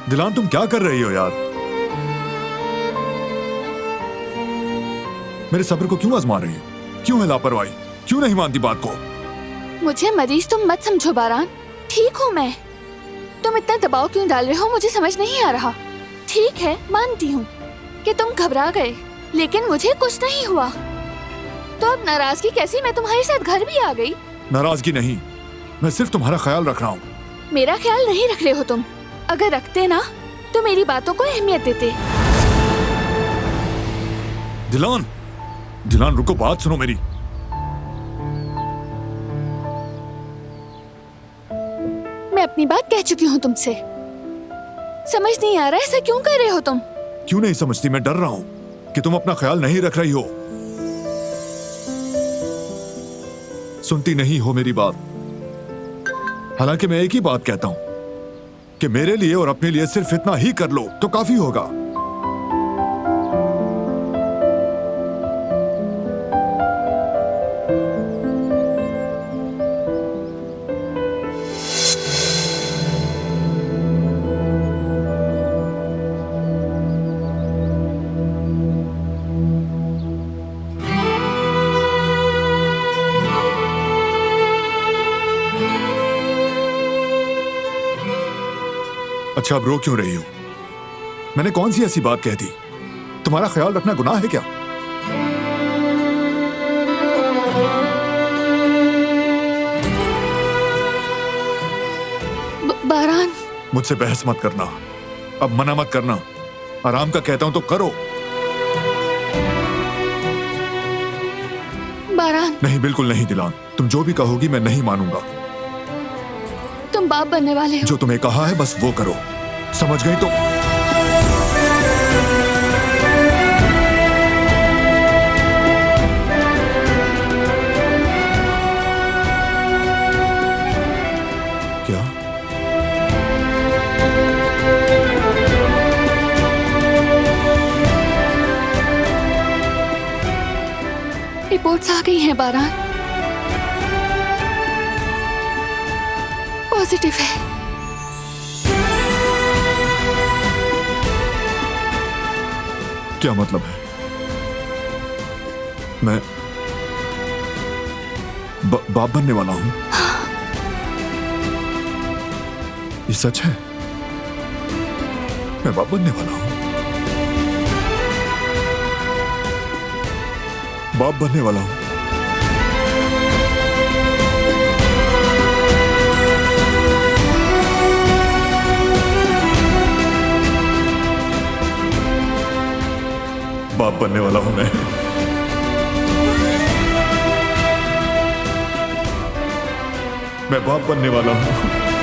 दिलान, तुम क्या कर रही हो यार? मेरे सब्र को क्यों आजमा रही हो? क्यों है लापरवाही? क्यों नहीं मानती बात को? मुझे मरीज तुम मत समझो बारान, ठीक हूँ मैं। तुम इतना दबाव क्यों डाल रहे हो मुझे समझ नहीं आ रहा। ठीक है, मानती हूँ कि तुम घबरा गए, लेकिन मुझे कुछ नहीं हुआ। तो अब नाराजगी कैसी? मैं तुम्हारे साथ घर भी आ गई। नाराजगी नहीं, मैं सिर्फ तुम्हारा ख्याल रख रहा हूँ। मेरा ख्याल नहीं रख रहे हो तुम। अगर रखते ना तो मेरी बातों को अहमियत देते। दिलान, दिलान रुको, बात सुनो मेरी। मैं अपनी बात कह चुकी हूँ तुमसे। समझ नहीं आ रहा ऐसा क्यों कर रहे हो तुम? क्यों नहीं समझती? मैं डर रहा हूँ कि तुम अपना ख्याल नहीं रख रही हो। सुनती नहीं हो मेरी बात। हालांकि मैं एक ही बात कहता हूँ कि मेरे लिए और अपने लिए सिर्फ इतना ही कर लो तो काफी होगा। अच्छा, अब रो क्यों रही हो? मैंने कौन सी ऐसी बात कह दी? तुम्हारा ख्याल रखना गुनाह है क्या? बारान, मुझसे बहस मत करना, अब मना मत करना। आराम का कहता हूं तो करो। बारान। नहीं, बिल्कुल नहीं दिलान, तुम जो भी कहोगी मैं नहीं मानूंगा। तुम बाप बनने वाले हो। जो तुम्हें कहा है बस वो करो, समझ गई? तो क्या? रिपोर्ट्स आ गई हैं बारान, पॉजिटिव है। क्या मतलब है? मैं बाप बनने वाला हूं? ये सच है? मैं बाप बनने वाला हूं? बाप बनने वाला हूं? बाप बनने वाला हूं मैं बाप बनने वाला हूं।